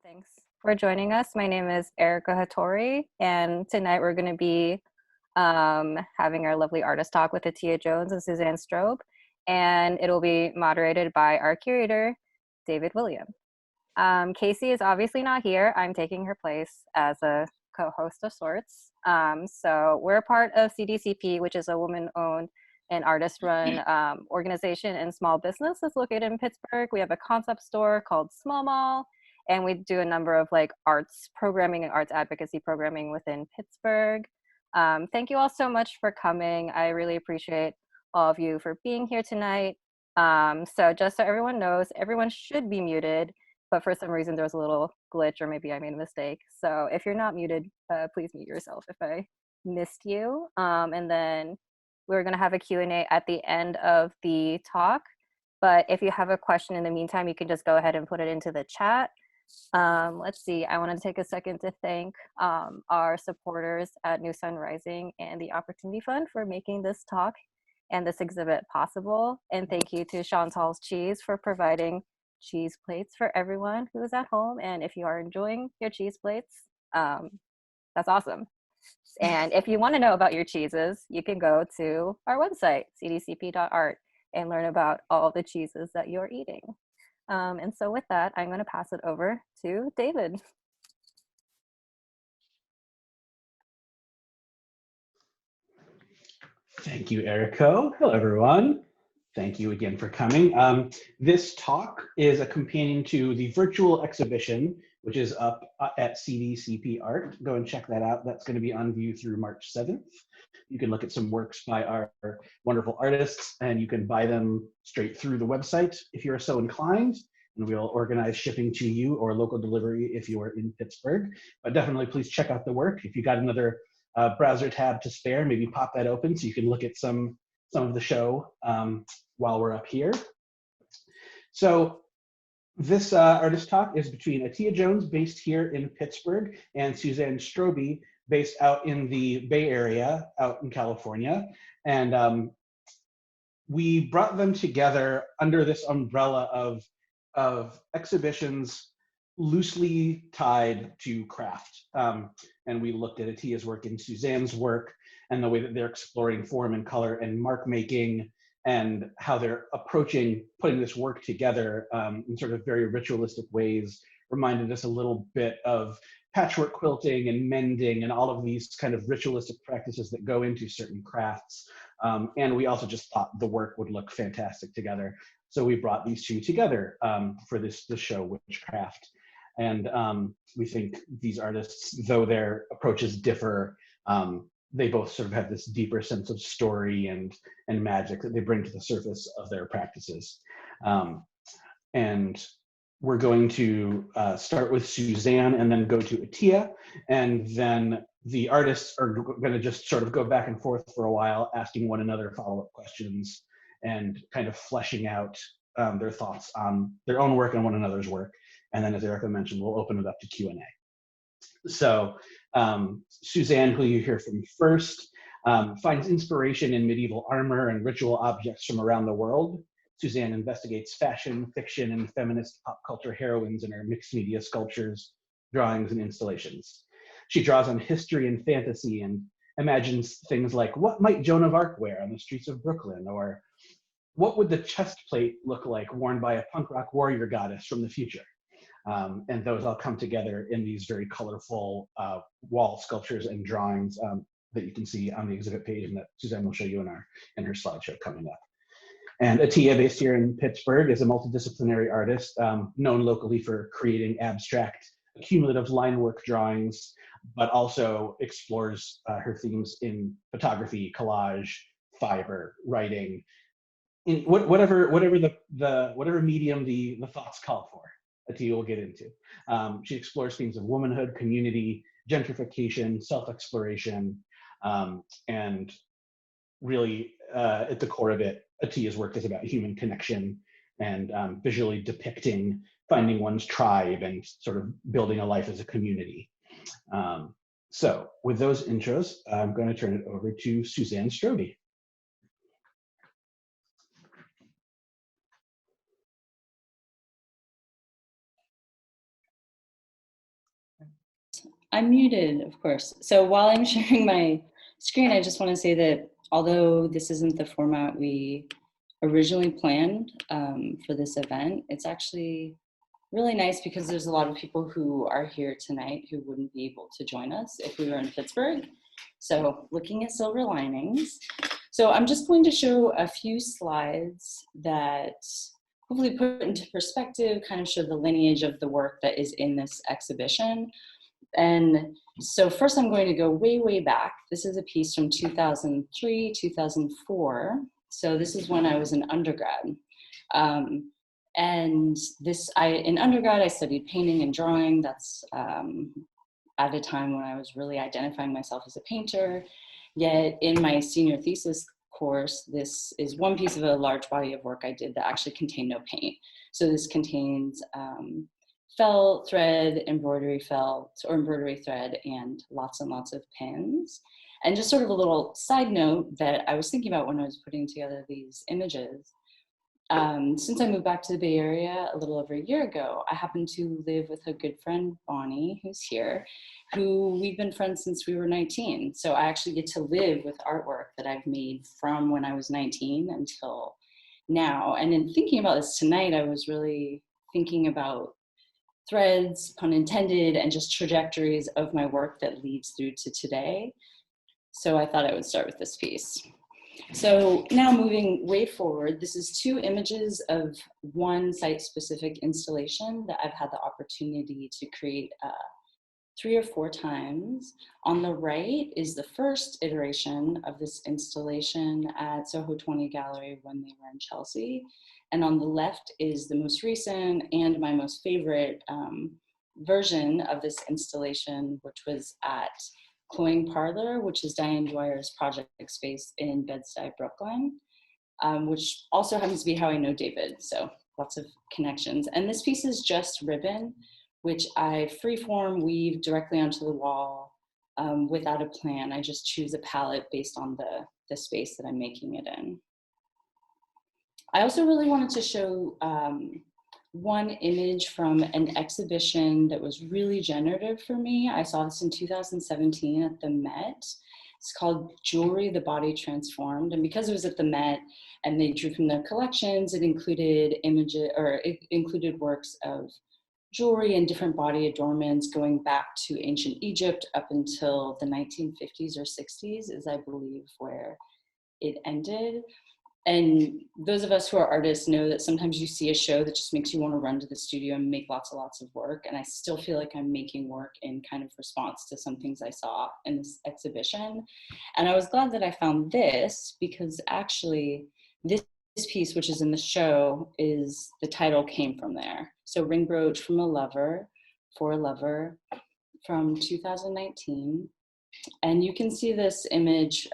Thanks for joining us. My name is Erica Hattori, and tonight we're going to be having our lovely artist talk with Atiya Jones and Suzanne Stroebe, and it'll be moderated by our curator, David William. Casey is obviously not here. I'm taking her place as a co-host of sorts. So we're a part of CDCP, which is a woman-owned and artist-run organization and small business that's located in Pittsburgh. We have a concept store called Small Mall, and we do a number of like arts programming and arts advocacy programming within Pittsburgh. Thank you all so much for coming. I really appreciate all of you for being here tonight. So just so everyone knows, everyone should be muted, but for some reason there was a little glitch, or maybe I made a mistake. So if you're not muted, please mute yourself if I missed you. And then we're gonna have a Q&A at the end of the talk. But if you have a question in the meantime, you can just go ahead and put it into the chat. Let's see, I want to take a second to thank our supporters at New Sun Rising and the Opportunity Fund for making this talk and this exhibit possible. And thank you to Chantal's Cheese for providing cheese plates for everyone who is at home. And if you are enjoying your cheese plates, that's awesome. And if you want to know about your cheeses, you can go to our website, cdcp.art, and learn about all the cheeses that you're eating. And so with that, I'm going to pass it over to David. Thank you, Erico. Hello, everyone. Thank you again for coming. This talk is a companion to the virtual exhibition, which is up at CDCP Art. Go and check that out. That's going to be on view through March 7th. You can look at some works by our wonderful artists, and you can buy them straight through the website if you're so inclined. And we'll organize shipping to you or local delivery if you are in Pittsburgh. But definitely please check out the work. If you got another browser tab to spare, maybe pop that open so you can look at some of the show while we're up here. So this artist talk is between Atiya Jones, based here in Pittsburgh, and Suzanne Stroebe, based out in the Bay Area, out in California. And we brought them together under this umbrella of exhibitions loosely tied to craft. And we looked at Atiya's work and Suzanne's work and the way that they're exploring form and color and mark making and how they're approaching putting this work together in sort of very ritualistic ways. Reminded us a little bit of patchwork quilting and mending and all of these kind of ritualistic practices that go into certain crafts. And we also just thought the work would look fantastic together. So we brought these two together for this show, Witchcraft. And we think these artists, though their approaches differ, they both sort of have this deeper sense of story and magic that they bring to the surface of their practices. And we're going to start with Suzanne and then go to Atiya. And then the artists are going to just sort of go back and forth for a while, asking one another follow-up questions and kind of fleshing out their thoughts on their own work and one another's work. And then, as Erica mentioned, we'll open it up to Q&A. So Suzanne, who you hear from first, finds inspiration in medieval armor and ritual objects from around the world. Suzanne investigates fashion, fiction, and feminist pop culture heroines in her mixed media sculptures, drawings, and installations. She draws on history and fantasy and imagines things like, what might Joan of Arc wear on the streets of Brooklyn? Or what would the chest plate look like worn by a punk rock warrior goddess from the future? And those all come together in these very colorful wall sculptures and drawings that you can see on the exhibit page and that Suzanne will show you in her slideshow coming up. And Atiya, based here in Pittsburgh, is a multidisciplinary artist known locally for creating abstract, accumulative line work drawings, but also explores her themes in photography, collage, fiber, writing, in whatever medium the thoughts call for. Atiya will get into. She explores themes of womanhood, community, gentrification, self-exploration, and really at the core of it, Atiya's work is about human connection and visually depicting finding one's tribe and sort of building a life as a community. So with those intros, I'm going to turn it over to Suzanne Strobebe. I'm muted, of course. So while I'm sharing my screen, I just want to say that although this isn't the format we originally planned for this event, it's actually really nice because there's a lot of people who are here tonight who wouldn't be able to join us if we were in Pittsburgh. So looking at silver linings. So I'm just going to show a few slides that hopefully put into perspective, kind of show the lineage of the work that is in this exhibition. And so first I'm going to go way, way back. This is a piece from 2003, 2004. So this is when I was an undergrad. And in undergrad, I studied painting and drawing. That's at a time when I was really identifying myself as a painter. Yet in my senior thesis course, this is one piece of a large body of work I did that actually contained no paint. So this contains felt, thread, embroidery felt, or embroidery thread, and lots of pins. And just sort of a little side note that I was thinking about when I was putting together these images. Since I moved back to the Bay Area a little over a year ago, I happened to live with a good friend, Bonnie, who's here, who we've been friends since we were 19. So I actually get to live with artwork that I've made from when I was 19 until now. And in thinking about this tonight, I was really thinking about threads, pun intended, and just trajectories of my work that leads through to today. So I thought I would start with this piece. So now moving way forward, this is two images of one site-specific installation that I've had the opportunity to create 3 or 4 times. On the right is the first iteration of this installation at Soho 20 Gallery when they were in Chelsea. And on the left is the most recent and my most favorite version of this installation, which was at Cloying Parlor, which is Diane Dwyer's project space in Bed-Stuy, Brooklyn, which also happens to be how I know David, so lots of connections. And this piece is just ribbon, which I freeform weave directly onto the wall without a plan. I just choose a palette based on the space that I'm making it in. I also really wanted to show one image from an exhibition that was really generative for me. I saw this in 2017 at the Met. It's called Jewelry, the Body Transformed. And because it was at the Met and they drew from their collections, it included images, or it included works of jewelry and different body adornments going back to ancient Egypt up until the 1950s or 60s is, I believe, where it ended. And those of us who are artists know that sometimes you see a show that just makes you want to run to the studio and make lots of work. And I still feel like I'm making work in kind of response to some things I saw in this exhibition. And I was glad that I found this because actually this piece, which is in the show, is the title came from there. So Ring Brooch from a Lover, for a Lover from 2019. And you can see this image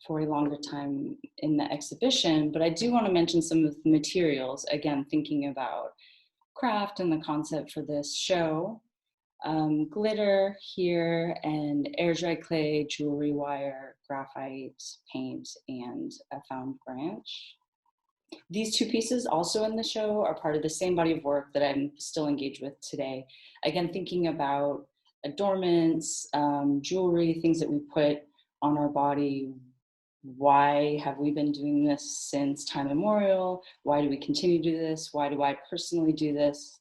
for a longer time in the exhibition, but I do want to mention some of the materials, again, thinking about craft and the concept for this show. Glitter here and air dry clay, jewelry wire, graphite, paint, and a found branch. These two pieces also in the show are part of the same body of work that I'm still engaged with today. Again, thinking about adornments, jewelry, things that we put on our body. Why have we been doing this since time immemorial? Why do we continue to do this? Why do I personally do this?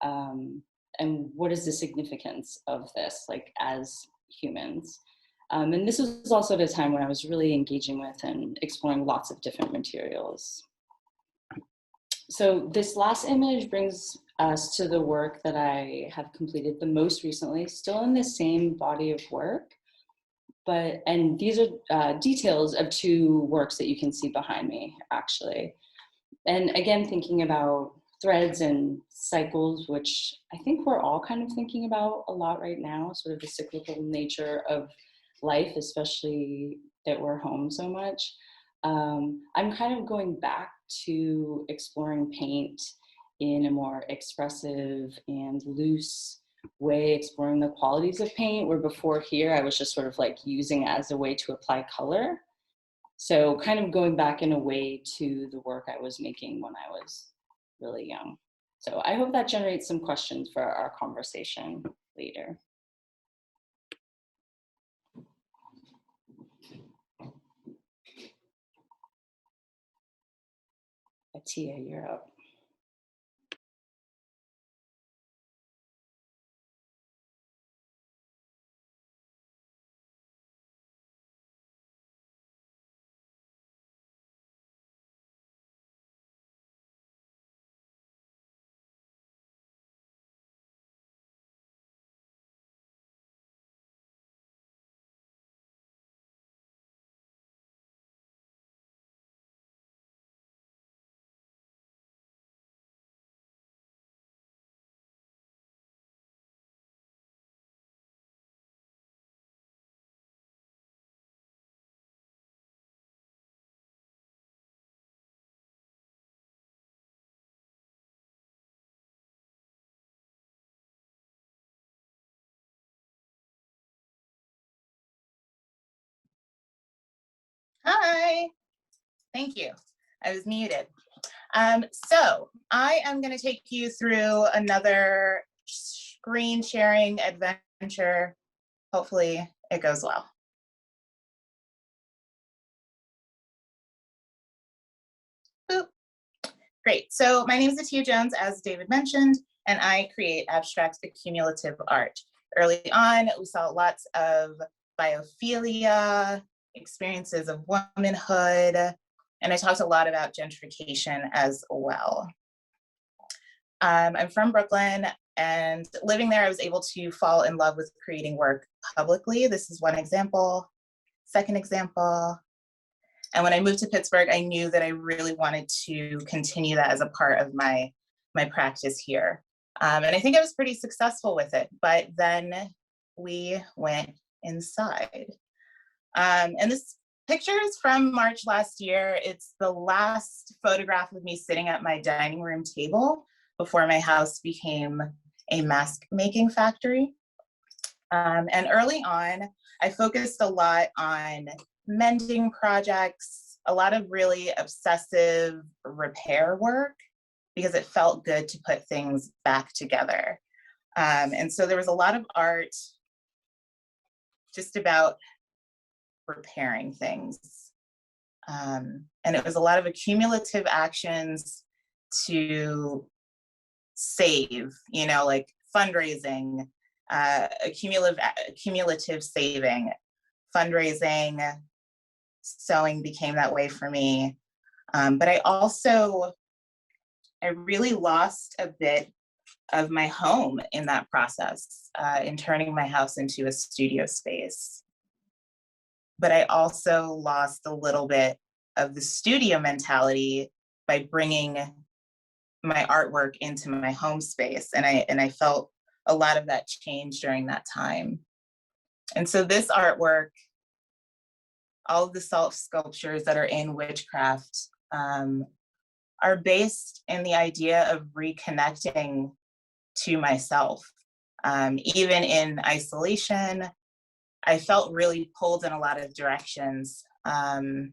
And what is the significance of this, like as humans? And this was also at a time when I was really engaging with and exploring lots of different materials. So this last image brings us to the work that I have completed the most recently, still in the same body of work. And these are details of 2 works that you can see behind me, actually. And again, thinking about threads and cycles, which I think we're all kind of thinking about a lot right now, sort of the cyclical nature of life, especially that we're home so much. I'm kind of going back to exploring paint in a more expressive and loose way, exploring the qualities of paint, where before here I was just sort of like using it as a way to apply color. So kind of going back in a way to the work I was making when I was really young. So I hope that generates some questions for our conversation later. Atiya, you're up. Hi, thank you. I was muted. So I am going to take you through another screen sharing adventure. Hopefully it goes well. Boop. Great. So my name is Atiya Jones, as David mentioned, and I create abstract accumulative art. Early on, we saw lots of biophilia, experiences of womanhood, and I talked a lot about gentrification as well. I'm from Brooklyn, and living there, I was able to fall in love with creating work publicly. This is one example. Second example. And when I moved to Pittsburgh, I knew that I really wanted to continue that as a part of my practice here. And I think I was pretty successful with it, but then we went inside. And this picture is from March last year. It's the last photograph of me sitting at my dining room table before my house became a mask making factory. And early on, I focused a lot on mending projects, a lot of really obsessive repair work, because it felt good to put things back together. And so there was a lot of art just about repairing things. And it was a lot of accumulative actions to save, you know, like fundraising, accumulative saving, fundraising, sewing became that way for me. But I really lost a bit of my home in that process, in turning my house into a studio space. But I also lost a little bit of the studio mentality by bringing my artwork into my home space. And I felt a lot of that change during that time. And so this artwork, all of the salt sculptures that are in Witchcraft, are based in the idea of reconnecting to myself. Even in isolation, I felt really pulled in a lot of directions. And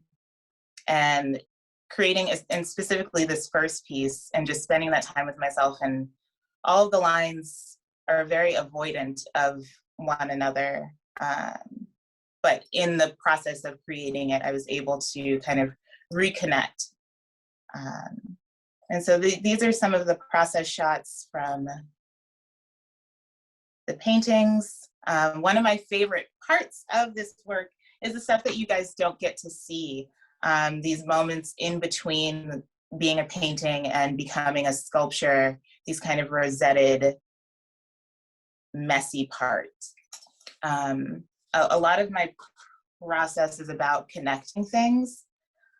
creating, and specifically this first piece, and just spending that time with myself, and all of the lines are very avoidant of one another. But in the process of creating it, I was able to kind of reconnect. And so these are some of the process shots from the paintings. One of my favorite parts of this work is the stuff that you guys don't get to see. These moments in between being a painting and becoming a sculpture, these kind of rosetted, messy parts. A lot of my process is about connecting things.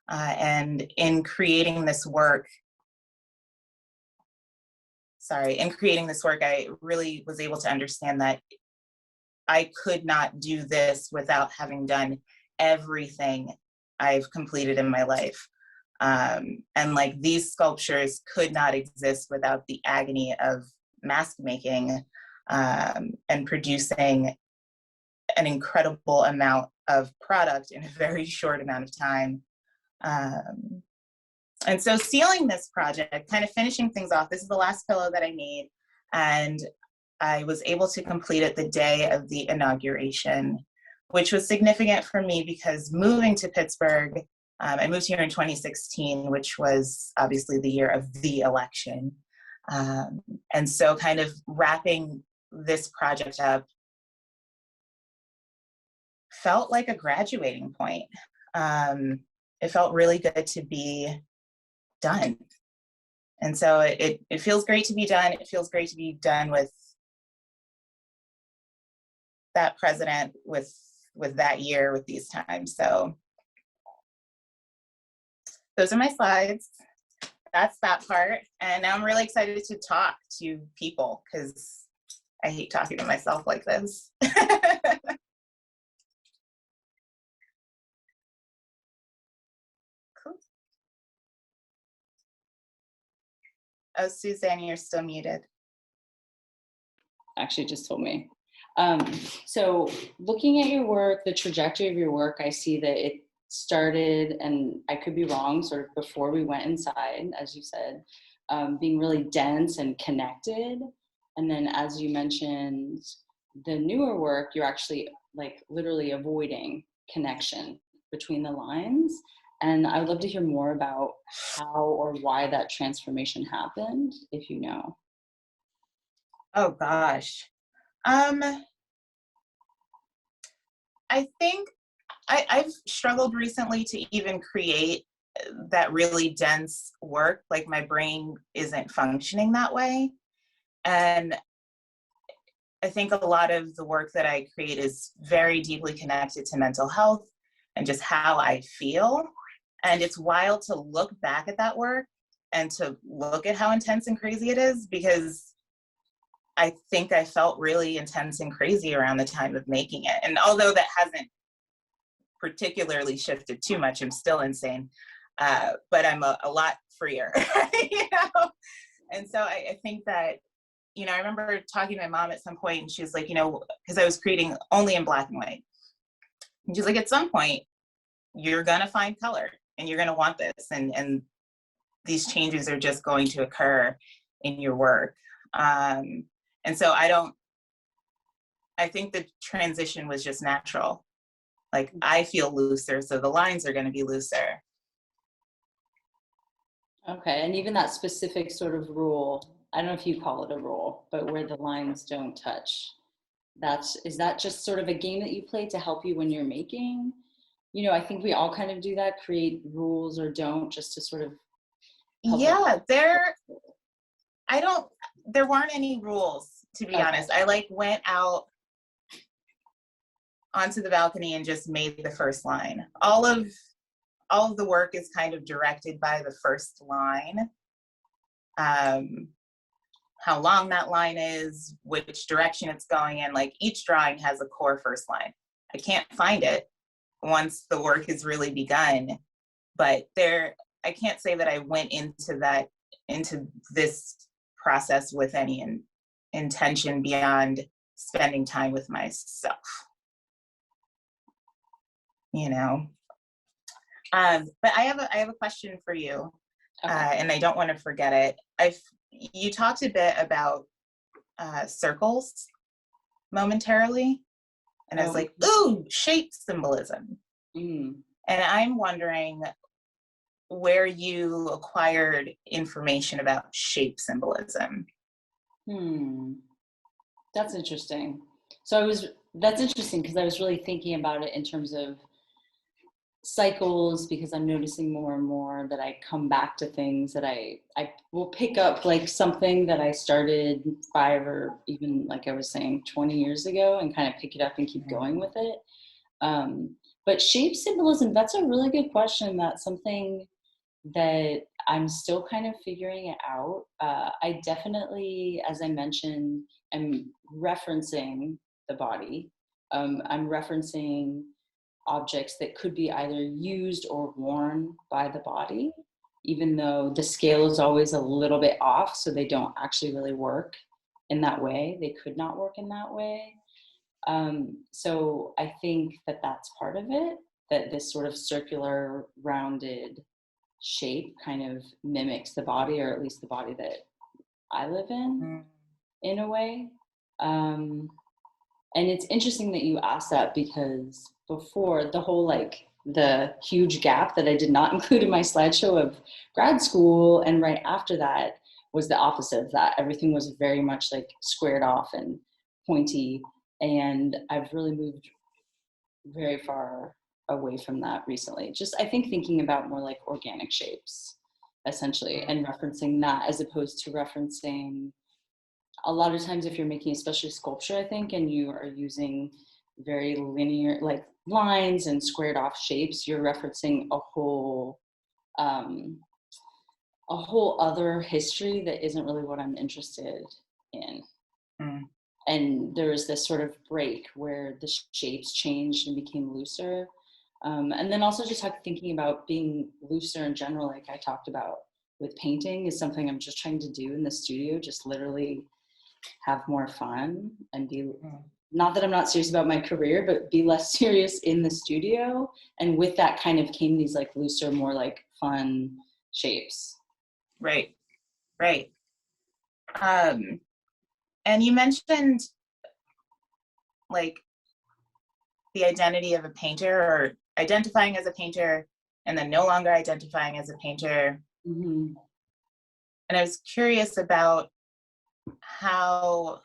And in creating this work, I really was able to understand that I could not do this without having done everything I've completed in my life. And like these sculptures could not exist without the agony of mask making and producing an incredible amount of product in a very short amount of time. And so sealing this project, kind of finishing things off, this is the last pillow that I made, and I was able to complete it the day of the inauguration, which was significant for me because moving to Pittsburgh I moved here in 2016, which was obviously the year of the election. And so kind of wrapping this project up felt like a graduating point. It felt really good to be done. And so it feels great to be done. It feels great to be done with that president, with that year, with these times. So those are my slides. That's that part. And now I'm really excited to talk to people because I hate talking to myself like this. Cool. Oh, Suzanne, you're still muted. Actually just told me. So looking at your work, the trajectory of your work, I see that it started, and I could be wrong, sort of before we went inside, as you said, being really dense and connected. And then as you mentioned, the newer work, you're actually like literally avoiding connection between the lines. And I would love to hear more about how or why that transformation happened, if you know. Oh gosh. I think I've struggled recently to even create that really dense work. Like my brain isn't functioning that way. And I think a lot of the work that I create is very deeply connected to mental health and just how I feel. And it's wild to look back at that work and to look at how intense and crazy it is, because I think I felt really intense and crazy around the time of making it. And although that hasn't particularly shifted too much, I'm still insane, but I'm a lot freer, you know? And so I think that, you know, I remember talking to my mom at some point and she was like, you know, because I was creating only in black and white. And she's like, at some point, you're gonna find color and you're gonna want this. And these changes are just going to occur in your work. And so I think the transition was just natural. Like I feel looser, so the lines are gonna be looser. Okay, and even that specific sort of rule, I don't know if you call it a rule, but where the lines don't touch, is that just sort of a game that you play to help you when you're making? You know, I think we all kind of do that, create rules or don't, just to sort of help. Yeah, there weren't any rules, to be honest. I like went out onto the balcony and just made the first line. All of the work is kind of directed by the first line. How long that line is, which direction it's going in. Like each drawing has a core first line. I can't find it once the work has really begun, but I can't say that I went into this process with any intention beyond spending time with myself, you know. But I have a question for you, and I don't want to forget it. You talked a bit about circles momentarily, and I was like, ooh, shape symbolism. And I'm wondering where you acquired information about shape symbolism. That's interesting. So that's interesting because I was really thinking about it in terms of cycles, because I'm noticing more and more that I come back to things that I will pick up, like something that I started 5 or even, like I was saying, 20 years ago, and kind of pick it up and keep going with it. But shape symbolism, that's a really good question. That's something that I'm still kind of figuring it out. I definitely, as I mentioned, am referencing the body. I'm referencing objects that could be either used or worn by the body, even though the scale is always a little bit off, so they don't actually really work in that way. They could not work in that way. So I think that that's part of it, that this sort of circular, rounded shape kind of mimics the body, or at least the body that I live in a way. And it's interesting that you asked that, because before, the whole like the huge gap that I did not include in my slideshow of grad school. And right after that was the opposite of that. Everything was very much like squared off and pointy. And I've really moved very far away from that recently. Just, I think, thinking about more like organic shapes, essentially, and referencing that as opposed to referencing a lot of times if you're making especially sculpture, I think, and you are using very linear, like lines and squared off shapes, you're referencing a whole other history that isn't really what I'm interested in. And there was this sort of break where the shapes changed and became looser. And then also just thinking about being looser in general, like I talked about with painting, is something I'm just trying to do in the studio, just literally have more fun and be, not that I'm not serious about my career, but be less serious in the studio. And with that kind of came these like looser, more like fun shapes. Right. And you mentioned like the identity of a painter, or identifying as a painter and then no longer identifying as a painter. Mm-hmm. And I was curious about how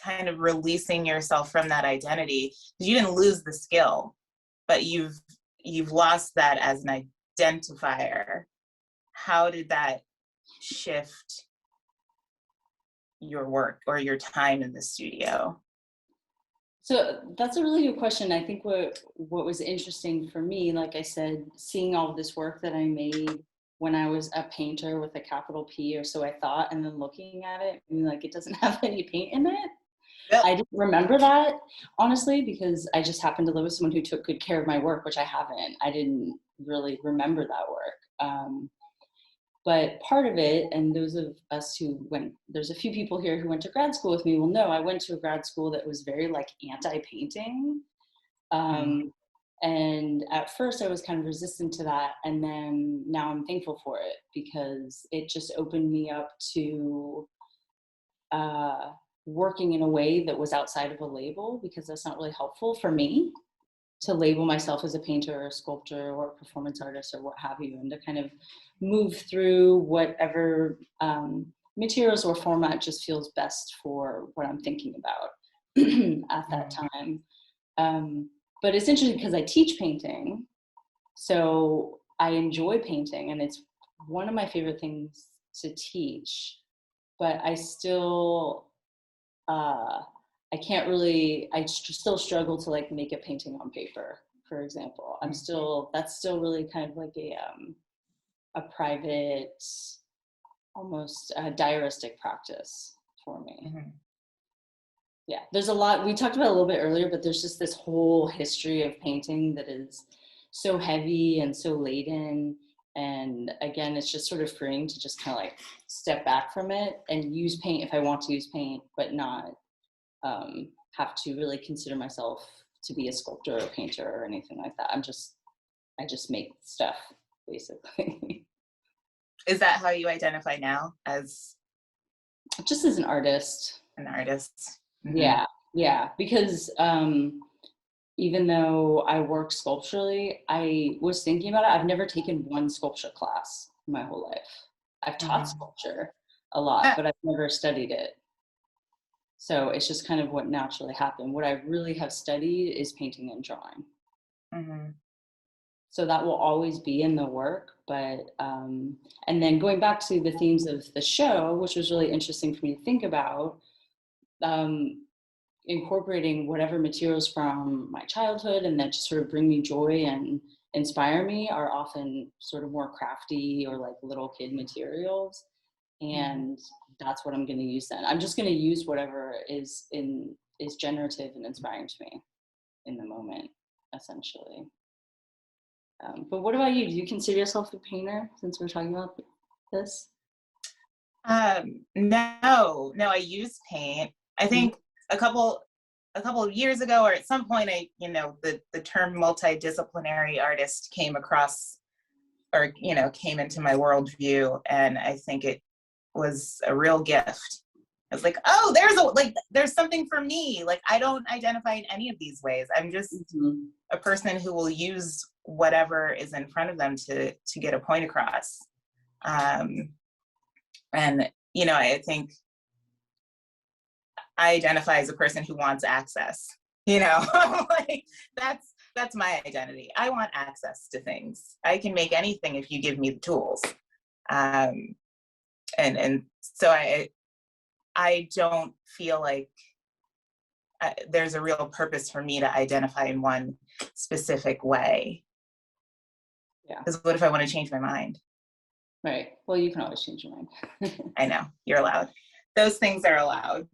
kind of releasing yourself from that identity, because you didn't lose the skill, but you've lost that as an identifier. How did that shift your work or your time in the studio? So that's a really good question. I think what was interesting for me, like I said, seeing all of this work that I made when I was a painter with a capital P, or so I thought, and then looking at it, and like it doesn't have any paint in it. Yep. I didn't remember that, honestly, because I just happened to live with someone who took good care of my work, which I haven't. I didn't really remember that work. But part of it, and those of us who went, there's a few people here who went to grad school with me will know, I went to a grad school that was very like anti-painting. And at first I was kind of resistant to that. And then now I'm thankful for it, because it just opened me up to working in a way that was outside of a label, because that's not really helpful for me to label myself as a painter or a sculptor or a performance artist or what have you, and to kind of move through whatever materials or format just feels best for what I'm thinking about at that time. But it's interesting because I teach painting, so I enjoy painting, and it's one of my favorite things to teach, but I still, I still struggle to like make a painting on paper, for example. That's still really kind of like a private, almost diaristic practice for me. Mm-hmm. Yeah, there's a lot, we talked about it a little bit earlier, but there's just this whole history of painting that is so heavy and so laden. And again, it's just sort of freeing to just kind of like step back from it and use paint if I want to use paint, but not have to really consider myself to be a sculptor or a painter or anything like that. I just make stuff, basically. Is that how you identify now, as just as an artist? An artist. Mm-hmm. Yeah, because even though I work sculpturally, I was thinking about it. I've never taken one sculpture class in my whole life. I've taught sculpture a lot, but I've never studied it. So it's just kind of what naturally happened. What I really have studied is painting and drawing. Mm-hmm. So that will always be in the work, but, and then going back to the themes of the show, which was really interesting for me to think about, incorporating whatever materials from my childhood and that just sort of bring me joy and inspire me are often sort of more crafty or like little kid materials. And that's what I'm going to use then. I'm just going to use whatever is generative and inspiring to me in the moment, essentially. But what about you? Do you consider yourself a painter, since we're talking about this? No, I use paint. I think a couple of years ago, or at some point, the term multidisciplinary artist came across, or came into my worldview, and I think it was a real gift. I was like, oh, there's something for me. Like, I don't identify in any of these ways. I'm just a person who will use whatever is in front of them to get a point across. And, you know, I think I identify as a person who wants access, you know, like that's my identity. I want access to things. I can make anything if you give me the tools. And so I don't feel like there's a real purpose for me to identify in one specific way. Yeah. Because what if I want to change my mind? Right. Well, you can always change your mind. I know, you're allowed. Those things are allowed.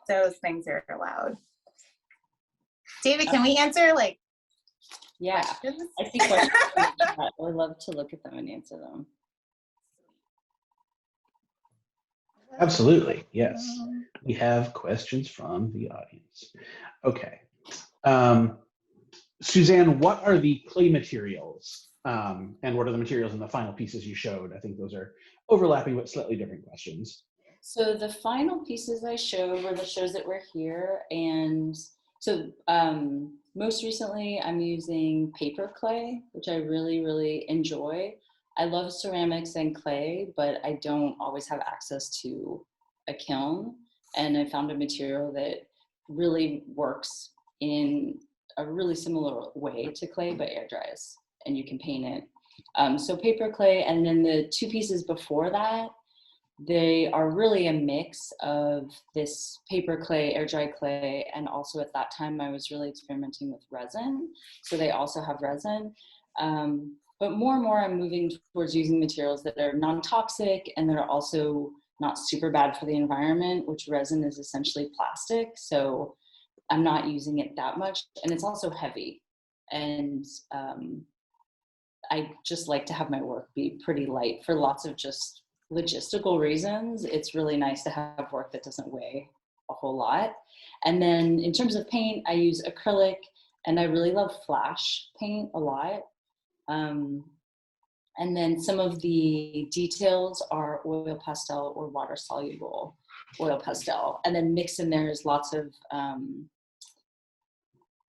Those things are allowed. David, can we answer like questions? I see questions. I would love to look at them and answer them. Absolutely, yes. We have questions from the audience. Okay. Suzanne, what are the clay materials? And what are the materials in the final pieces you showed? I think those are overlapping but slightly different questions. So the final pieces I showed were the shows that were here. And so most recently I'm using paper clay, which I really, really enjoy. I love ceramics and clay, but I don't always have access to a kiln. And I found a material that really works in a really similar way to clay, but air dries, and you can paint it. So paper clay, and then the two pieces before that, they are really a mix of this paper clay, air dry clay, and also at that time I was really experimenting with resin. So they also have resin. But more and more I'm moving towards using materials that are non-toxic and that are also not super bad for the environment, which resin is essentially plastic. So I'm not using it that much. And it's also heavy. And I just like to have my work be pretty light for lots of just logistical reasons. It's really nice to have work that doesn't weigh a whole lot. And then in terms of paint, I use acrylic, and I really love flash paint a lot. And then some of the details are oil pastel or water soluble oil pastel. And then mixed in there is lots of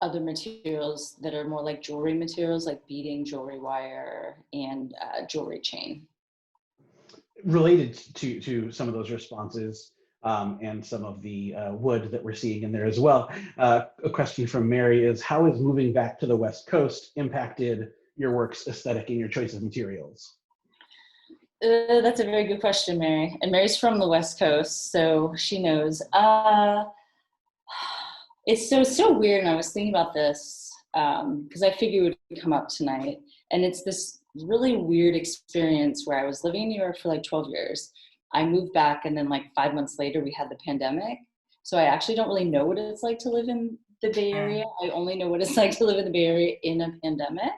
other materials that are more like jewelry materials, like beading, jewelry wire, and jewelry chain. Related to some of those responses and some of the wood that we're seeing in there as well, a question from Mary is, how has moving back to the West Coast impacted your work's aesthetic and your choice of materials? That's a very good question, Mary. And Mary's from the West Coast, so she knows. It's so weird, and I was thinking about this because I figured it would come up tonight. And it's this really weird experience where I was living in New York for like 12 years. I moved back, and then like 5 months later, we had the pandemic. So I actually don't really know what it's like to live in the Bay Area. I only know what it's like to live in the Bay Area in a pandemic.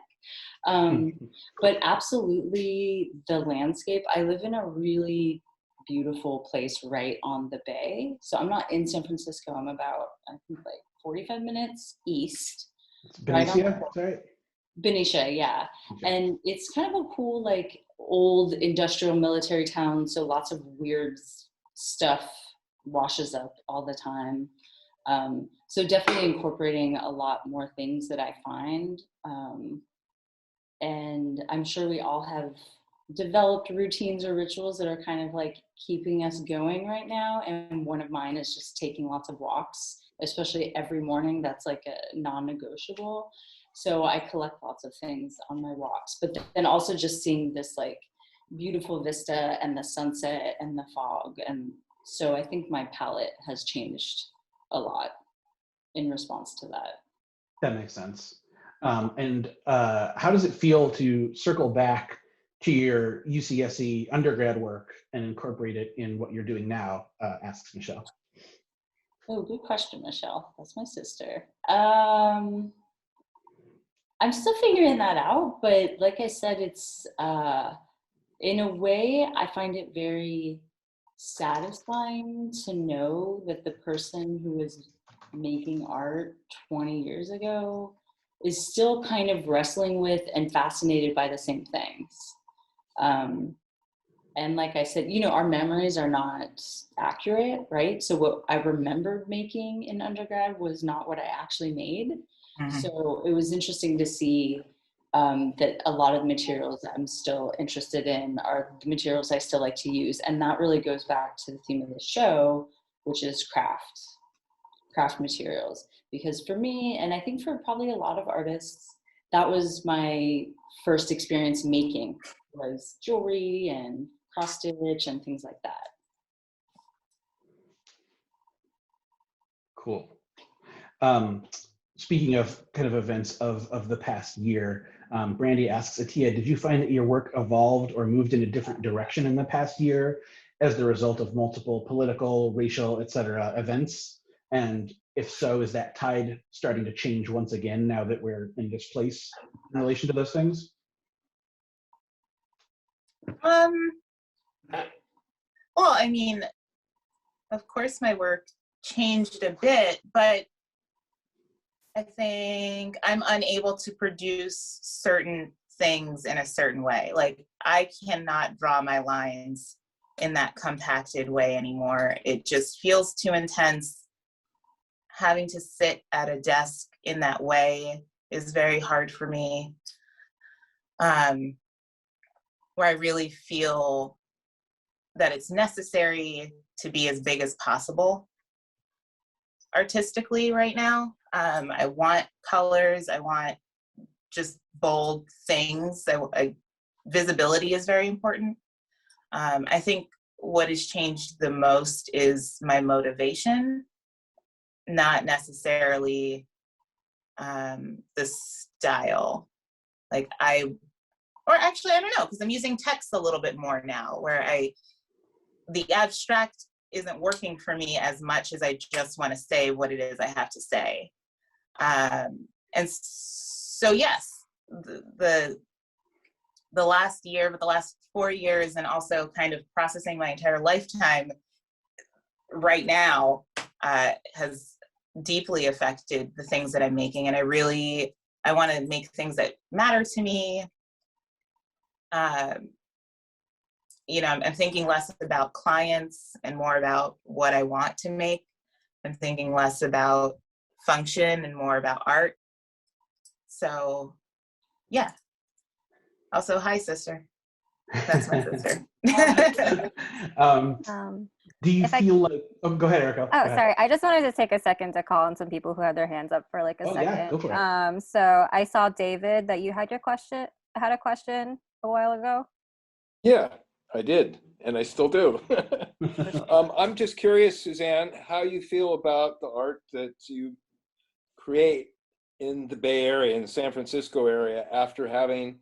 But absolutely the landscape, I live in a really beautiful place right on the bay. So I'm not in San Francisco. I'm about, I think, like 45 minutes east. Benicia, right? Benicia, yeah. Okay. And it's kind of a cool, like, old industrial military town. So lots of weird stuff washes up all the time. So definitely incorporating a lot more things that I find. And I'm sure we all have developed routines or rituals that are kind of like keeping us going right now. And one of mine is just taking lots of walks, especially every morning. That's like a non-negotiable. So I collect lots of things on my walks, but then also just seeing this like beautiful vista and the sunset and the fog. And so I think my palette has changed a lot in response to that. That makes sense. And how does it feel to circle back to your UCSC undergrad work and incorporate it in what you're doing now, asks Michelle. Oh, good question, Michelle. That's my sister. I'm still figuring that out, but like I said, it's, in a way, I find it very satisfying to know that the person who was making art 20 years ago is still kind of wrestling with and fascinated by the same things. And like I said, you know, our memories are not accurate, right? So what I remembered making in undergrad was not what I actually made. So it was interesting to see that a lot of the materials that I'm still interested in are the materials I still like to use. And that really goes back to the theme of the show, which is craft materials. Because for me, and I think for probably a lot of artists, that was my first experience making, was jewelry and cross stitch and things like that. Cool. Speaking of kind of events of the past year, Brandy asks, Atiya, did you find that your work evolved or moved in a different direction in the past year as the result of multiple political, racial, et cetera, events? And if so, is that tide starting to change once again now that we're in this place in relation to those things? Well, I mean, of course my work changed a bit, but I think I'm unable to produce certain things in a certain way. Like, I cannot draw my lines in that compacted way anymore. It just feels too intense. Having to sit at a desk in that way is very hard for me. Where I really feel that it's necessary to be as big as possible artistically right now. I want colors, I want just bold things. Visibility is very important. I think what has changed the most is my motivation, not necessarily the style. Like or actually, I don't know, because I'm using text a little bit more now, where the abstract isn't working for me as much as I just want to say what it is I have to say. And so, yes, the last year, but the last 4 years, and also kind of processing my entire lifetime right now has deeply affected the things that I'm making. And I want to make things that matter to me. You know, I'm thinking less about clients and more about what I want to make. I'm thinking less about function and more about art. So, yeah. Also, hi, sister. That's my sister. Do you feel like, oh, go ahead, Erica. Oh, sorry. I just wanted to take a second to call on some people who had their hands up for like a second. Yeah, go for it. So I saw, David, that you had a question a while ago. Yeah, I did, and I still do. I'm just curious, Suzanne, how you feel about the art that you create in the Bay Area, in the San Francisco area, after having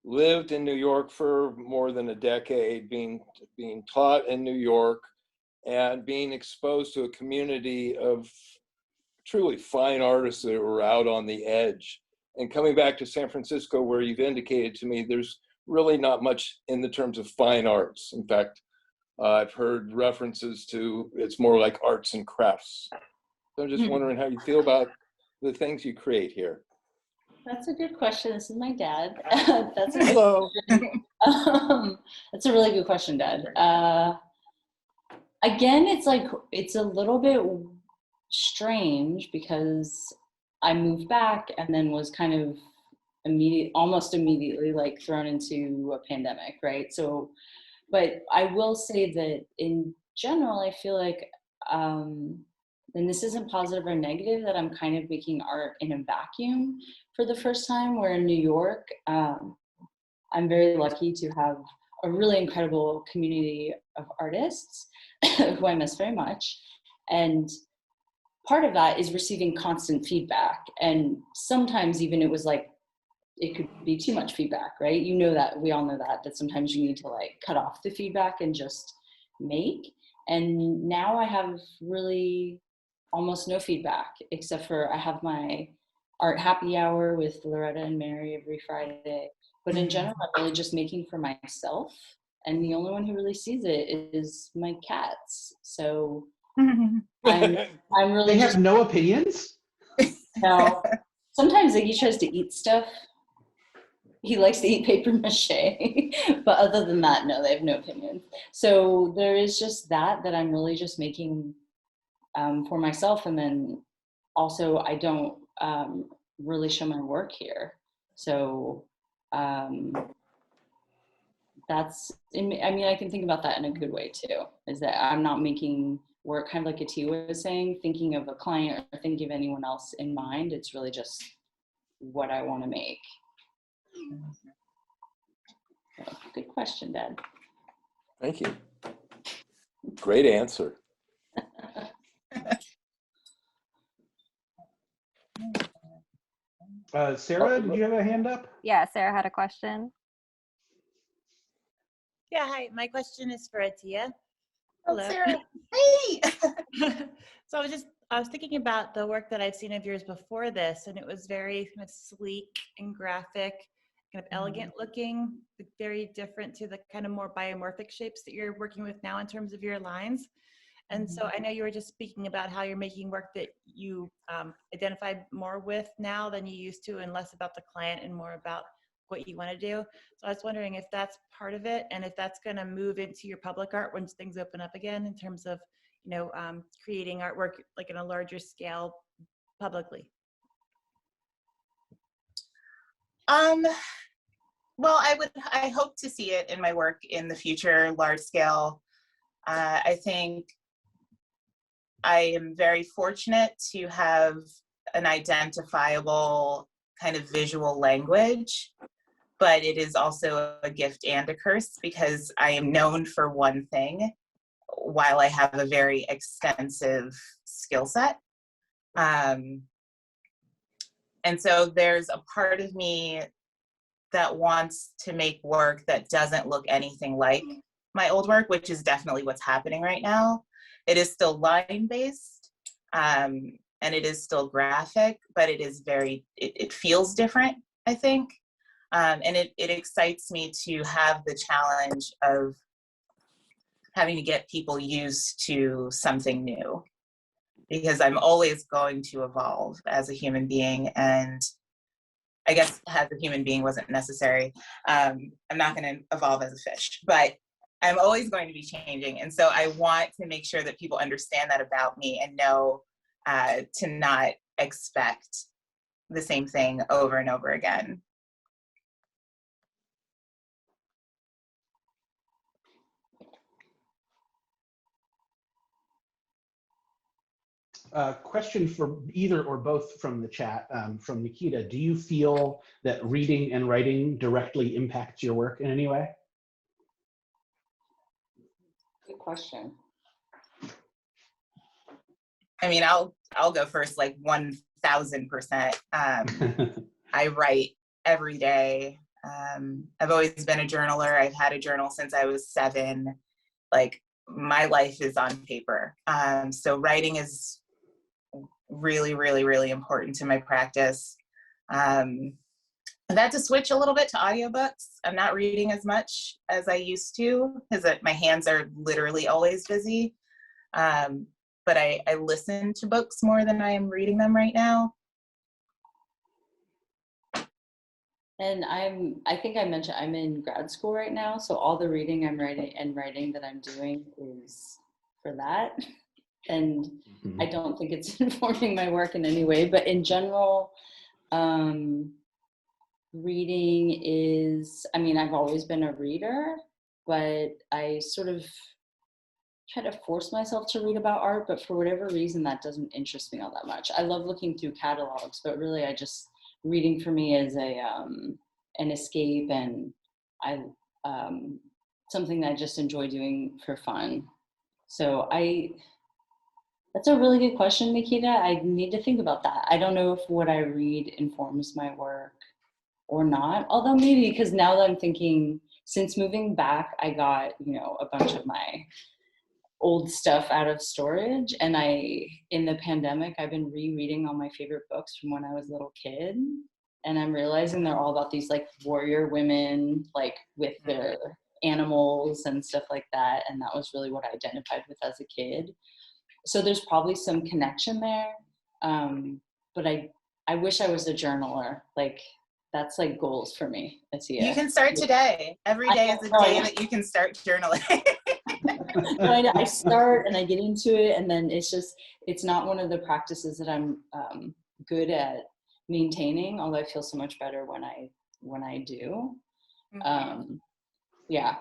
lived in New York for more than a decade, being taught in New York, and being exposed to a community of truly fine artists that were out on the edge. And coming back to San Francisco, where you've indicated to me there's really not much in the terms of fine arts. In fact, I've heard references to it's more like arts and crafts. So I'm just wondering how you feel about the things you create here. That's a good question. This is my dad. Hello. That's a really good question, Dad. Again, it's a little bit strange because I moved back and then was kind of almost immediately like thrown into a pandemic, right? So, but I will say that in general, I feel like, and this isn't positive or negative, that I'm kind of making art in a vacuum for the first time, where in New York, I'm very lucky to have a really incredible community of artists who I miss very much. And part of that is receiving constant feedback. And sometimes even it was like, it could be too much feedback, right? You know that, we all know that sometimes you need to like cut off the feedback and just make. And now I have really almost no feedback, except for I have my art happy hour with Loretta and Mary every Friday. But in general, I'm really just making for myself. And the only one who really sees it is my cats. So I'm really They have no opinions? no. Sometimes he tries to eat stuff. he likes to eat paper mache. But other than that, no, they have no opinions. So there is just that I'm really just making for myself. And then also I don't really show my work here. So that's, I mean, I can think about that in a good way too, is that I'm not making work kind of like Atiya was saying, thinking of a client or thinking of anyone else in mind. It's really just what I want to make. So, good question, Dad. Thank you. Great answer. Sarah, did you have a hand up? Yeah, Sarah had a question. Yeah, hi. My question is for Atiya. Oh, Hello. Sarah. Hey. So I was thinking about the work that I've seen of yours before this, and it was very kind of sleek and graphic, kind of elegant looking, very different to the kind of more biomorphic shapes that you're working with now in terms of your lines. And so I know you were just speaking about how you're making work that you identify more with now than you used to, and less about the client and more about what you want to do. So I was wondering if that's part of it, and if that's going to move into your public art once things open up again, in terms of, you know, creating artwork like in a larger scale publicly. Well, I hope to see it in my work in the future, large scale. I think I am very fortunate to have an identifiable kind of visual language, but it is also a gift and a curse, because I am known for one thing while I have a very extensive skill set. And so there's a part of me that wants to make work that doesn't look anything like my old work, which is definitely what's happening right now. It is still line-based, and it is still graphic, but it is it feels different, I think. And it excites me to have the challenge of having to get people used to something new, because I'm always going to evolve as a human being. And I guess as a human being wasn't necessary. I'm not going to evolve as a fish, but I'm always going to be changing. And so I want to make sure that people understand that about me, and know to not expect the same thing over and over again. Question for either or both from the chat, from Nikita. Do you feel that reading and writing directly impacts your work in any way? Good question. I mean, I'll go first, like 1000%. I write every day. I've always been a journaler. I've had a journal since I was 7. Like, my life is on paper. So writing is really, really, really important to my practice. I've had to switch a little bit to audiobooks. I'm not reading as much as I used to, because my hands are literally always busy. But I listen to books more than I am reading them right now. And I think I mentioned I'm in grad school right now, so all the reading I'm writing that I'm doing is for that. And I don't think it's informing my work in any way, but in general, reading is, I mean, I've always been a reader, but I sort of try to force myself to read about art, but for whatever reason, that doesn't interest me all that much. I love looking through catalogs, but really reading for me is an escape, and something that I just enjoy doing for fun. So that's a really good question, Nikita. I need to think about that. I don't know if what I read informs my work or not, although maybe, because now that I'm thinking, since moving back, I got, a bunch of my old stuff out of storage, and in the pandemic, I've been rereading all my favorite books from when I was a little kid, and I'm realizing they're all about these like warrior women, like with their animals and stuff like that, and that was really what I identified with as a kid. So there's probably some connection there, but I wish I was a journaler. Like, that's like goals for me, atiya. You can start today. Every day is a day that you can start journaling. No, I start and I get into it, and then it's not one of the practices that I'm good at maintaining, although I feel so much better when I do. Yeah,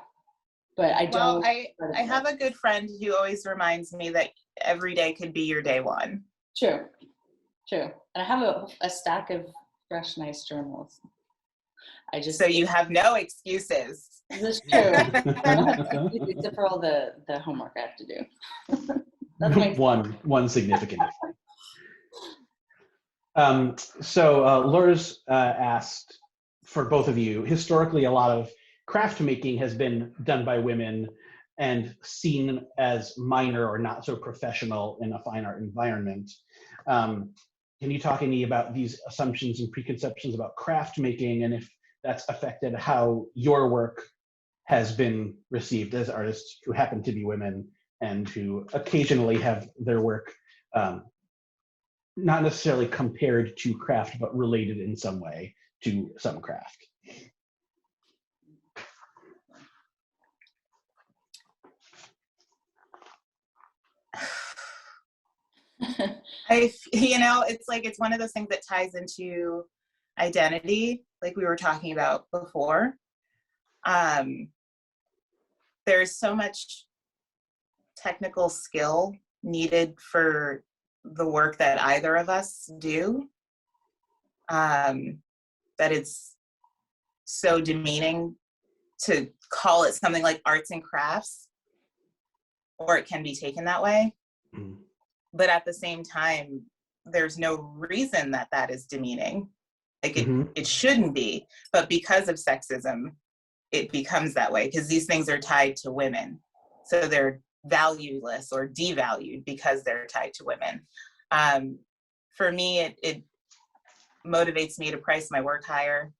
but I don't. Well, I have a good friend who always reminds me that every day could be your day one. True. And I have a stack of fresh, nice journals. So you have no excuses. This is true. I don't have excuses except for all the homework I have to do. That's my one significant. So Laura's asked for both of you. Historically, a lot of craft making has been done by women and seen as minor or not so professional in a fine art environment. Can you talk any about these assumptions and preconceptions about craft making, and if that's affected how your work has been received as artists who happen to be women and who occasionally have their work not necessarily compared to craft, but related in some way to some craft? It's one of those things that ties into identity, like we were talking about before. There's so much technical skill needed for the work that either of us do, that it's so demeaning to call it something like arts and crafts, or it can be taken that way. Mm. But at the same time, there's no reason that is demeaning. Like it shouldn't be, but because of sexism, it becomes that way because these things are tied to women. So they're valueless or devalued because they're tied to women. For me, it motivates me to price my work higher.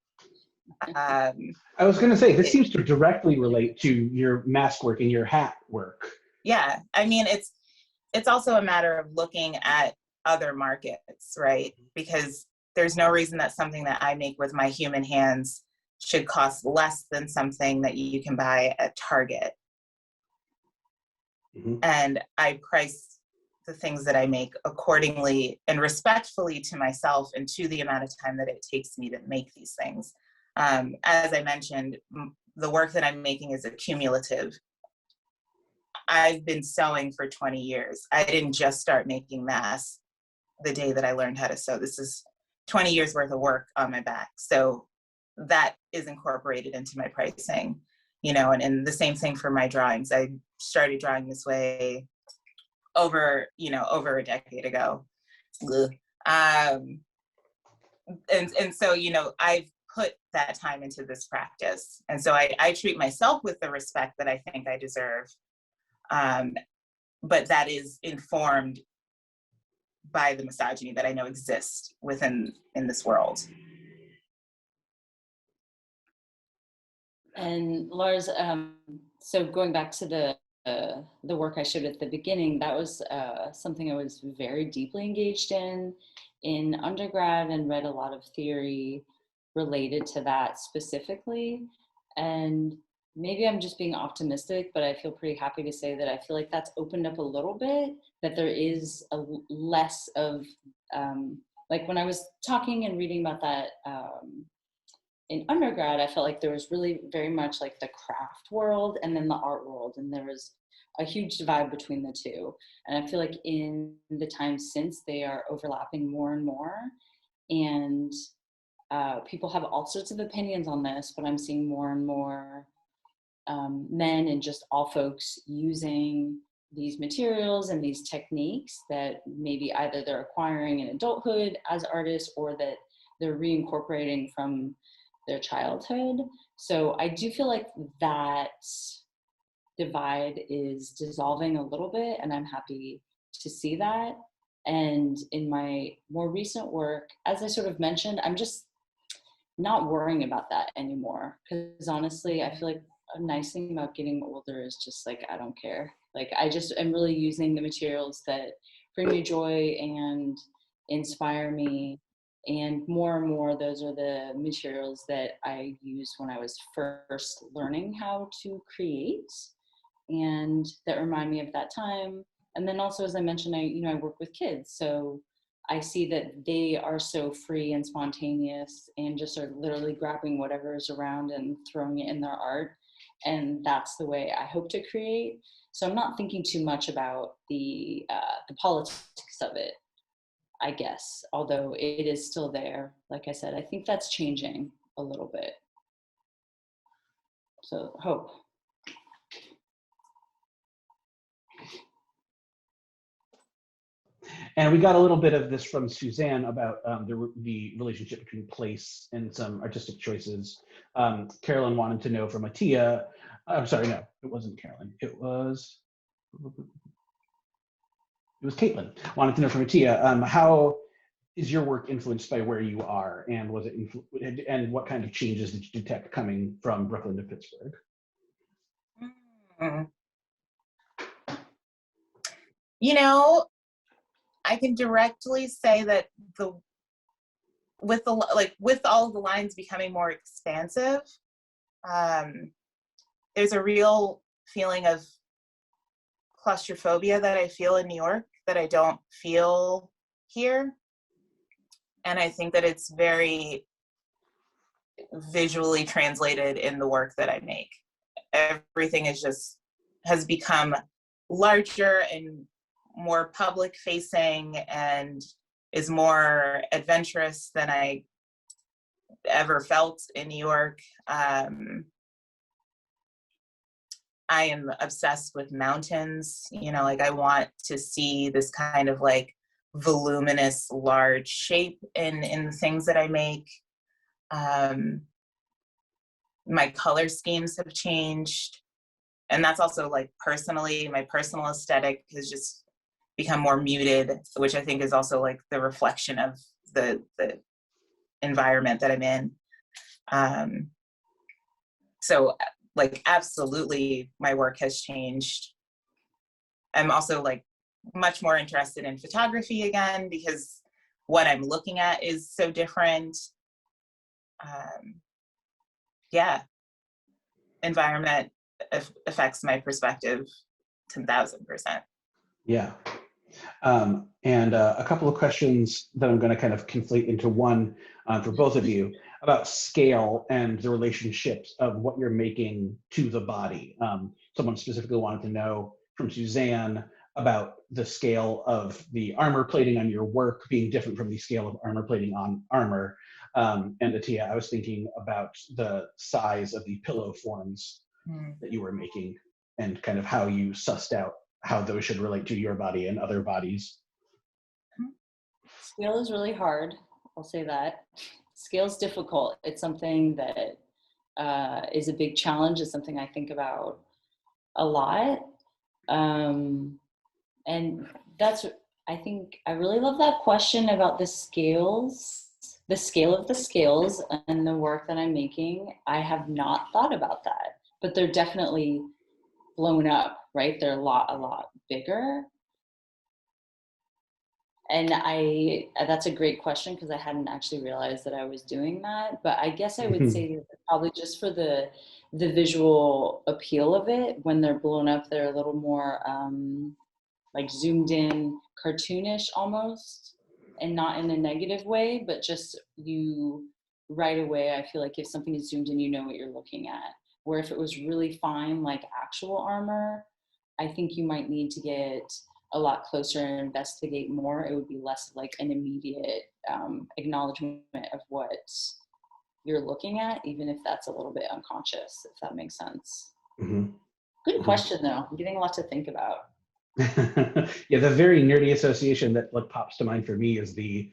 I was going to say, this seems to directly relate to your mask work and your hat work. Yeah, I mean, it's also a matter of looking at other markets, right? Because there's no reason that something that I make with my human hands should cost less than something that you can buy at Target. And I price the things that I make accordingly and respectfully to myself and to the amount of time that it takes me to make these things. As I mentioned, the work that I'm making is accumulative. I've been sewing for 20 years. I didn't just start making masks the day that I learned how to sew. This is 20 years worth of work on my back. So that is incorporated into my pricing, and the same thing for my drawings. I started drawing this way over a decade ago. And so, I've put that time into this practice. And so I treat myself with the respect that I think I deserve. But that is informed by the misogyny that I know exists in this world. And Lars, so going back to the work I showed at the beginning, that was something I was very deeply engaged in undergrad, and read a lot of theory related to that specifically. And maybe I'm just being optimistic, but I feel pretty happy to say that I feel like that's opened up a little bit, that there is a less of, like when I was talking and reading about that in undergrad, I felt like there was really very much like the craft world and then the art world, and there was a huge divide between the two. And I feel like in the time since, they are overlapping more and more. And people have all sorts of opinions on this, but I'm seeing more and more men and just all folks using these materials and these techniques that maybe either they're acquiring in adulthood as artists, or that they're reincorporating from their childhood. So I do feel like that divide is dissolving a little bit, and I'm happy to see that. And in my more recent work, as I sort of mentioned, I'm just not worrying about that anymore, because honestly, I feel like a nice thing about getting older is just like, I don't care. Like, I just am really using the materials that bring me joy and inspire me, And more, those are the materials that I used when I was first learning how to create, and that remind me of that time. And then also, as I mentioned, I work with kids, so I see that they are so free and spontaneous and just are literally grabbing whatever is around and throwing it in their art. And that's the way I hope to create. So I'm not thinking too much about the politics of it, I guess, although it is still there. Like I said, I think that's changing a little bit. So hope. And we got a little bit of this from Suzanne about the relationship between place and some artistic choices. Carolyn wanted to know from Atiya, I'm sorry, no, it wasn't Carolyn. It was Caitlin. Wanted to know from Atiya, how is your work influenced by where you are, and was it and what kind of changes did you detect coming from Brooklyn to Pittsburgh? You know, I can directly say that with all of the lines becoming more expansive, there's a real feeling of claustrophobia that I feel in New York that I don't feel here. And I think that it's very visually translated in the work that I make. Everything has become larger and more public facing and is more adventurous than I ever felt in New York. I am obsessed with mountains, like I want to see this kind of like voluminous, large shape in the things that I make. My color schemes have changed. And that's also like personally, my personal aesthetic has just become more muted, which I think is also like the reflection of the environment that I'm in. So like absolutely my work has changed. I'm also like much more interested in photography again because what I'm looking at is so different. Yeah, environment affects my perspective 10,000%. Yeah. And a couple of questions that I'm going to kind of conflate into one for both of you about scale and the relationships of what you're making to the body. Someone specifically wanted to know from Suzanne about the scale of the armor plating on your work being different from the scale of armor plating on armor. And Atiya, I was thinking about the size of the pillow forms that you were making and kind of how you sussed out how those should relate to your body and other bodies. Scale is really hard. I'll say that. Scale is difficult. It's something that is a big challenge. It's something I think about a lot. And that's, I think, I really love that question about the scales, the scale of the scales and the work that I'm making. I have not thought about that, but they're definitely blown up, right? They're a lot bigger. And that's a great question because I hadn't actually realized that I was doing that. But I guess I would say that probably just for the visual appeal of it, when they're blown up, they're a little more like zoomed in, cartoonish almost, and not in a negative way, but just you right away, I feel like if something is zoomed in, you know what you're looking at. Where if it was really fine, like actual armor, I think you might need to get a lot closer and investigate more. It would be less like an immediate acknowledgement of what you're looking at, even if that's a little bit unconscious, if that makes sense. Good question though. I'm getting a lot to think about. Yeah, the very nerdy association that like pops to mind for me is the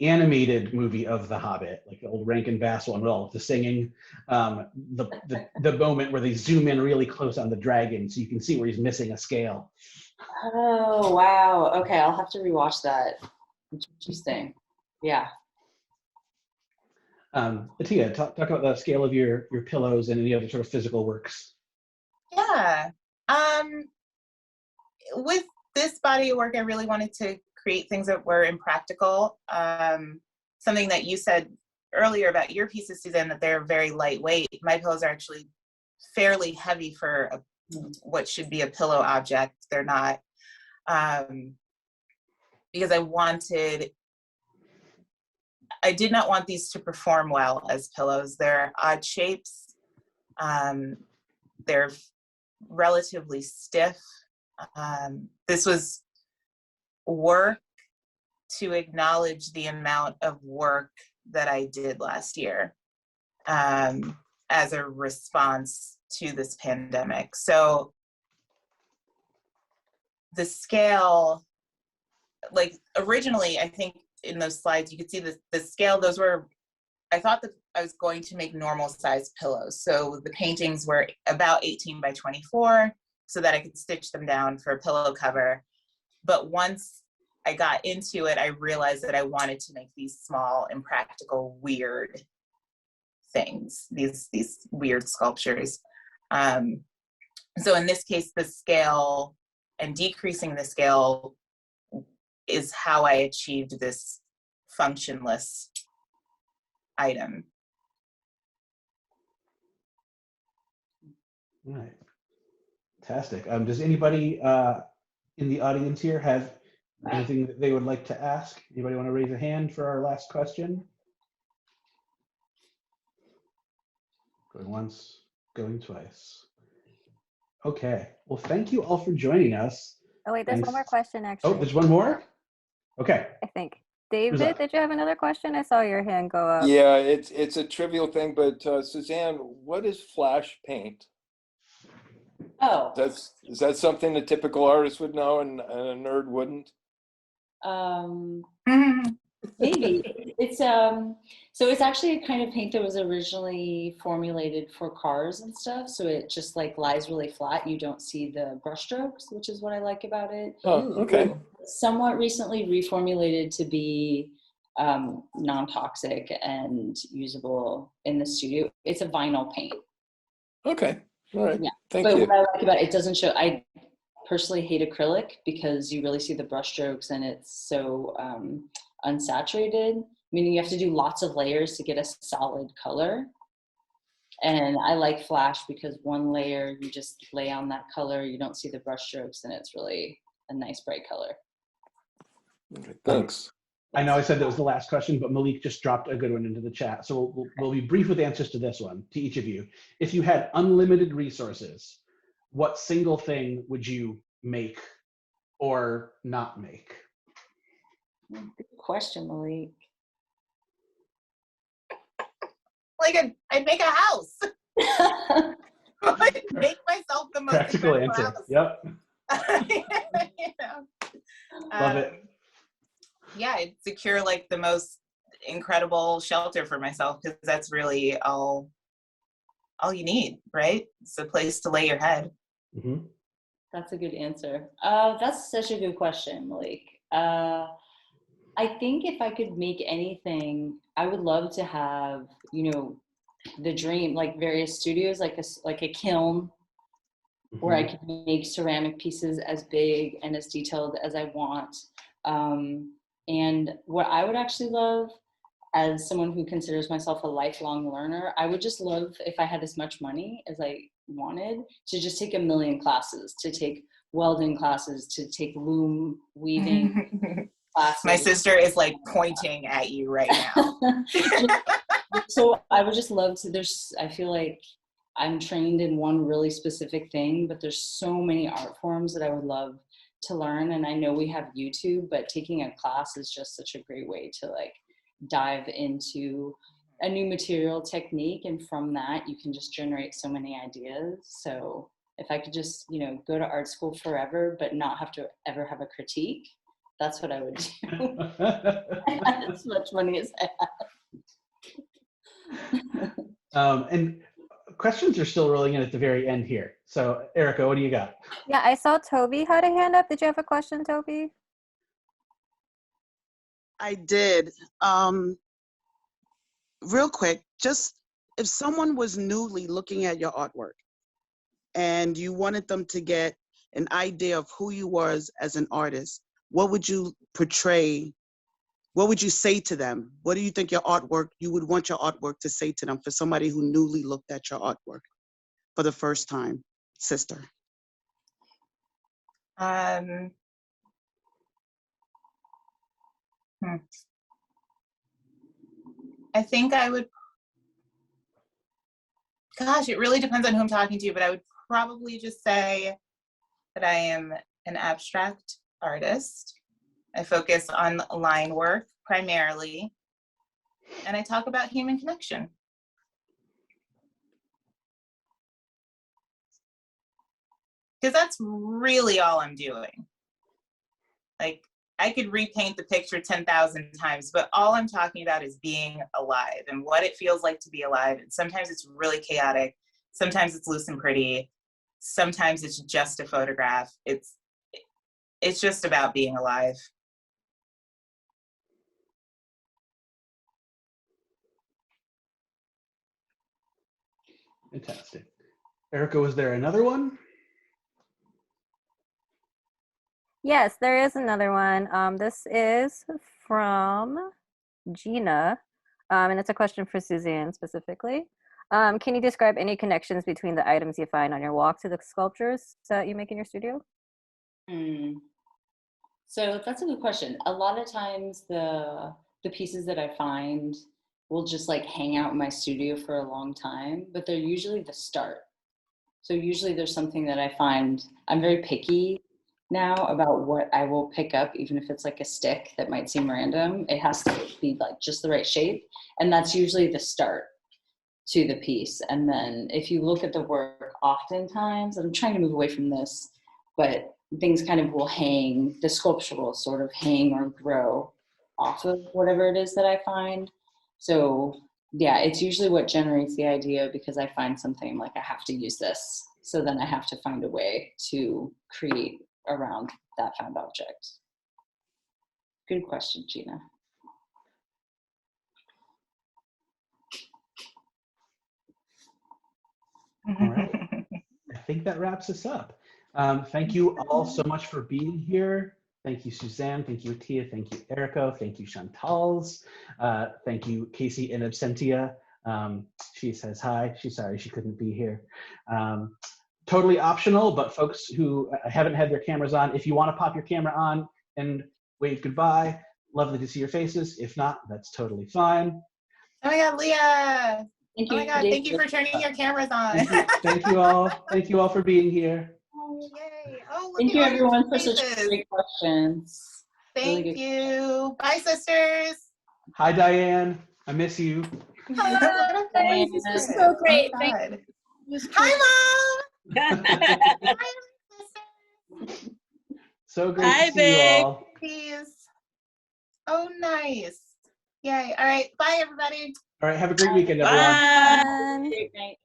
animated movie of The Hobbit, like the old Rankin Bass one with all of the singing. The moment where they zoom in really close on the dragon so you can see where he's missing a scale. Oh, wow. Okay, I'll have to rewatch that. Interesting. Yeah. Atiya, talk about the scale of your pillows and any other sort of physical works. Yeah. With this body of work, I really wanted to create things that were impractical. something that you said earlier about your pieces, Suzanne, that they're very lightweight. My pillows are actually fairly heavy for what should be a pillow object. They're not, because I did not want these to perform well as pillows. They're odd shapes. They're relatively stiff. This was work to acknowledge the amount of work that I did last year as a response to this pandemic. So the scale, like originally, I think in those slides, you could see the scale, those were, I thought that I was going to make normal size pillows. So the paintings were about 18 by 24 so that I could stitch them down for a pillow cover. But once I got into it, I realized that I wanted to make these small, impractical, weird things, these weird sculptures. So in this case, the scale and decreasing the scale is how I achieved this functionless item. All right. Fantastic. Does anybody in the audience here have anything that they would like to ask? Anybody want to raise a hand for our last question? Going once, going twice. Okay. Well, thank you all for joining us. Oh wait, there's Thanks. one more question actually. Oh, there's one more? Okay. I think. Who's David, up? did you have another question? I saw your hand go up. Yeah, it's a trivial thing, but Suzanne, what is flash paint? Oh, Is that something a typical artist would know and a nerd wouldn't? maybe it's so it's actually a kind of paint that was originally formulated for cars and stuff. So it just like lies really flat. You don't see the brush strokes, which is what I like about it. Oh, okay. Somewhat recently reformulated to be non-toxic and usable in the studio. It's a vinyl paint. Okay. All right. Yeah. Thank But you. what I like about it, it doesn't show. I personally hate acrylic because you really see the brush strokes and it's so unsaturated, meaning you have to do lots of layers to get a solid color. And I like flash because one layer, you just lay on that color, you don't see the brush strokes, and it's really a nice bright color. Okay, thanks. I know I said that was the last question, but Malik just dropped a good one into the chat. So we'll be brief with answers to this one, to each of you. If you had unlimited resources, what single thing would you make or not make? Good question, Malik. Like I'd make a house. I'd make myself the most Practical answer. house. Yep. You know? Love it. Yeah, I'd secure like the most incredible shelter for myself because that's really all you need, right? It's a place to lay your head. Mm-hmm. That's a good answer. That's such a good question, Malik. I think if I could make anything, I would love to have, the dream, like various studios, like a kiln where I could make ceramic pieces as big and as detailed as I want. And what I would actually love, as someone who considers myself a lifelong learner, I would just love, if I had as much money as I wanted, to just take 1 million classes, to take welding classes, to take loom weaving classes. My sister is like pointing at you right now. So I would just love to, I feel like I'm trained in one really specific thing, but there's so many art forms that I would love to learn. And I know we have YouTube, but taking a class is just such a great way to like dive into a new material technique. And from that, you can just generate so many ideas. So if I could just, go to art school forever, but not have to ever have a critique, that's what I would do. As much money as I have. And questions are still rolling in at the very end here. So Erica, what do you got? Yeah, I saw Toby had a hand up. Did you have a question, Toby? I did. Real quick, just if someone was newly looking at your artwork and you wanted them to get an idea of who you was as an artist, what would you portray What would you say to them? What do you think you would want your artwork to say to them for somebody who newly looked at your artwork for the first time, sister? I think I would, gosh, it really depends on who I'm talking to, but I would probably just say that I am an abstract artist. I focus on line work primarily, and I talk about human connection. Because that's really all I'm doing. Like, I could repaint the picture 10,000 times, but all I'm talking about is being alive and what it feels like to be alive. And sometimes it's really chaotic. Sometimes it's loose and pretty. Sometimes it's just a photograph. It's just about being alive. Fantastic. Erica, was there another one? Yes, there is another one. This is from Gina, and it's a question for Suzanne specifically. Can you describe any connections between the items you find on your walk to the sculptures that you make in your studio? So that's a good question. A lot of times the pieces that I find will just like hang out in my studio for a long time, but they're usually the start. So usually there's something that I find. I'm very picky now about what I will pick up, even if it's like a stick that might seem random. It has to be like just the right shape, and that's usually the start to the piece. And then if you look at the work, oftentimes, I'm trying to move away from this, but things kind of will hang, the sculpture will sort of hang or grow off of whatever it is that I find. So yeah, it's usually what generates the idea, because I find something like I have to use this. So then I have to find a way to create around that found object. Good question, Gina. All right. I think that wraps us up. Thank you all so much for being here. Thank you, Suzanne. Thank you, Atiya. Thank you, Erica. Thank you, Chantals. Thank you, Casey in absentia. She says hi. She's sorry she couldn't be here. Totally optional, but folks who haven't had their cameras on, if you want to pop your camera on and wave goodbye, lovely to see your faces. If not, that's totally fine. Oh my God, Leah. Thank Oh you, my God, thank you for turning your cameras on. Thank you all. Thank you all for being here. Oh, yay. Oh, look Thank at you all your everyone for faces. such great questions. Thank Really you. Bye, sisters. Hi, Diane. I miss you. Hi, Diane. This was so great. Oh, Thank God. you. Hi, Mom. Hi, sisters. So great Hi, to see you babe. all. Please. Oh, nice. Yay. All right. Bye, everybody. All right. Have a great weekend, everyone. Bye. Fun. Great night.